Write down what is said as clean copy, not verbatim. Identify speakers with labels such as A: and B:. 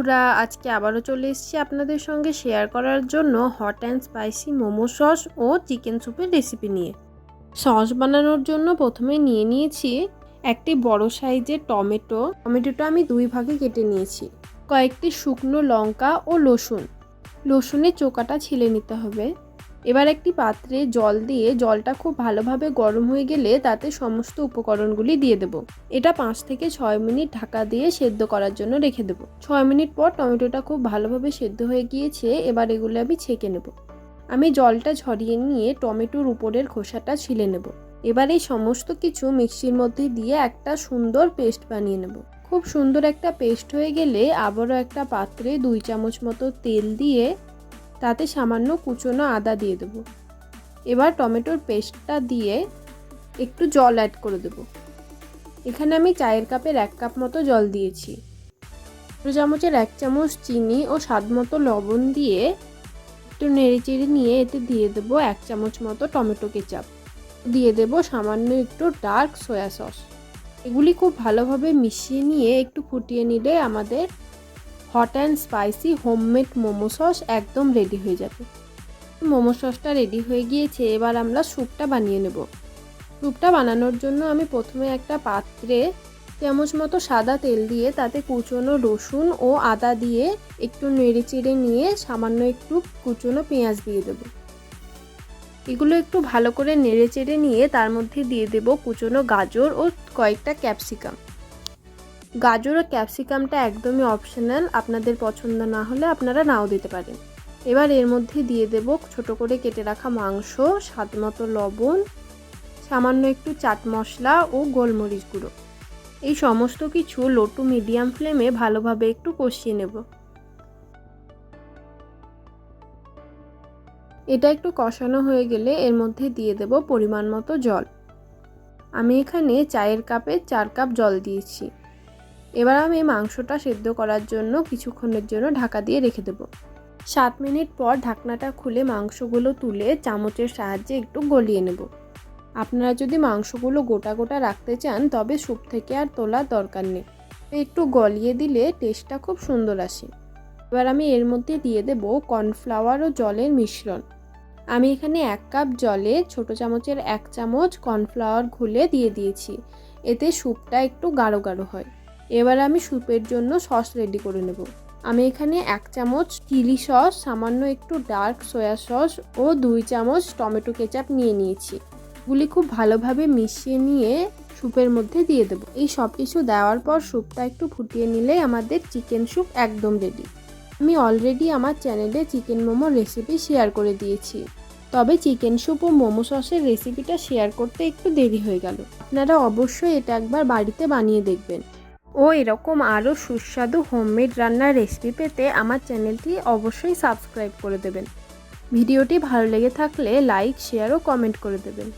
A: বন্ধুরা, আজকে আবারও চলে এসেছি আপনাদের সঙ্গে শেয়ার করার জন্য hot and spicy momo sauce ও চিকেন স্যুপের রেসিপি নিয়ে। সস বানানোর জন্য প্রথমে নিয়ে নিয়েছি একটি বড় সাইজের টমেটোটা আমি 2 ভাগে কেটে নিয়েছি। কয়েকটি শুকনো লঙ্কা ও রসুনের চোকাটা ছিলে নিতে হবে। এবার একটি পাত্রে জল দিয়ে জলটা খুব ভালোভাবে গরম হয়ে গেলে তাতে সমস্ত উপকরণগুলি দিয়ে দেব। এটা 5 থেকে 6 মিনিট ঢাকা দিয়ে সেদ্ধ করার জন্য রেখে দেব। 6 মিনিট পর টমেটোটা খুব ভালোভাবে সেদ্ধ হয়ে গিয়েছে। এবার এগুলো আমি ছেঁকে নেব। আমি জলটা ঝরিয়ে নিয়ে টমেটোর উপরের খোসাটা ছিলে নেব। এবার এই সমস্ত কিছু মিক্সির মধ্যে দিয়ে একটা সুন্দর পেস্ট বানিয়ে নেব। খুব সুন্দর একটা পেস্ট হয়ে গেলে আবারও একটা পাত্রে 2 চামচ মতো তেল দিয়ে তাতে সামান্য কুচনো আদা দিয়ে দেব। এবার টমেটোর পেস্টটা দিয়ে একটু জল অ্যাড করে দেব। এখানে আমি চায়ের কাপের 1 কাপ মতো জল দিয়েছি। ছোটো চামচের 1 চামচ চিনি ও স্বাদ মতো লবণ দিয়ে একটু নেড়েচেড়ে নিয়ে এতে দিয়ে দেব 1 চামচ মতো টমেটো কেচাপ, দিয়ে দেব সামান্য একটু ডার্ক সয়া সস। এগুলি খুব ভালোভাবে মিশিয়ে নিয়ে একটু ফুটিয়ে নিলে আমাদের hot and spicy homemade momo sauce একদম রেডি হয়ে যাবে। মোমো সসটা রেডি হয়ে গিয়েছে। এবার আমরা স্যুপটা বানিয়ে নেব। স্যুপটা বানানোর জন্য আমি প্রথমে একটা পাত্রে চামচ মতো সাদা তেল দিয়ে তাতে কুচনো রসুন ও আদা দিয়ে একটু নেড়েচেড়ে নিয়ে সামান্য একটু কুচনো পেঁয়াজ দিয়ে দেব। এগুলো একটু ভালো করে নেড়েচেড়ে নিয়ে তার মধ্যে দিয়ে দেব কুচনো গাজর ও কয়েকটা ক্যাপসিকাম। গাজর ও ক্যাপসিকামটা একদমই অপশনাল, আপনাদের পছন্দ না হলে আপনারা নাও দিতে পারেন। এবার এর মধ্যে দিয়ে দেব ছোট করে কেটে রাখা মাংস, স্বাদ মতো লবণ, সামান্য একটু চাট মশলা ও গোলমরিচ গুঁড়ো। এই সমস্ত কিছু লো টু মিডিয়াম ফ্লেমে ভালোভাবে একটু কষিয়ে নেব। এটা একটু কষানো হয়ে গেলে এর মধ্যে দিয়ে দেব পরিমাণ মতো জল। আমি এখানে চায়ের কাপে 4 কাপ জল দিয়েছি। এবার আমি মাংসটা সেদ্ধ করার জন্য কিছুক্ষণের জন্য ঢাকা দিয়ে রেখে দেব। 7 মিনিট পর ঢাকনাটা খুলে মাংসগুলো তুলে চামচের সাহায্যে একটু গলিয়ে নেব। আপনারা যদি মাংসগুলো গোটা গোটা রাখতে চান তবে স্যুপ থেকে আর তোলার দরকার নেই। একটু গলিয়ে দিলে টেস্টটা খুব সুন্দর আসে। এবার আমি এর মধ্যে দিয়ে দেব কর্নফ্লাওয়ার ও জলের মিশ্রণ। আমি এখানে 1 কাপ জলে ছোট চামচের 1 চামচ কর্নফ্লাওয়ার ঘুলে দিয়ে দিয়েছি। এতে স্যুপটা একটু গাঢ় গাঢ় হয়। এবার আমি স্যুপের জন্য সস রেডি করে নেব। আমি এখানে 1 চামচ চিলি সস, সামান্য একটু ডার্ক সয়া সস ও 2 চামচ টমেটো কেচাপ নিয়ে নিয়েছি। এগুলি খুব ভালোভাবে মিশিয়ে নিয়ে স্যুপের মধ্যে দিয়ে দেব। এই সব কিছু দেওয়ার পর স্যুপটা একটু ফুটিয়ে নিলেই আমাদের চিকেন স্যুপ একদম রেডি। আমি অলরেডি আমার চ্যানেলে চিকেন মোমো রেসিপি শেয়ার করে দিয়েছি, তবে চিকেন স্যুপ ও মোমো সসের রেসিপিটা শেয়ার করতে একটু দেরি হয়ে গেল। আপনারা অবশ্যই এটা একবার বাড়িতে বানিয়ে দেখবেন ও এরকম আরও সুস্বাদু হোমমেড রান্নার রেসিপি পেতে আমার চ্যানেলটি অবশ্যই সাবস্ক্রাইব করে দেবেন। ভিডিওটি ভালো লেগে থাকলে লাইক, শেয়ার ও কমেন্ট করে দেবেন।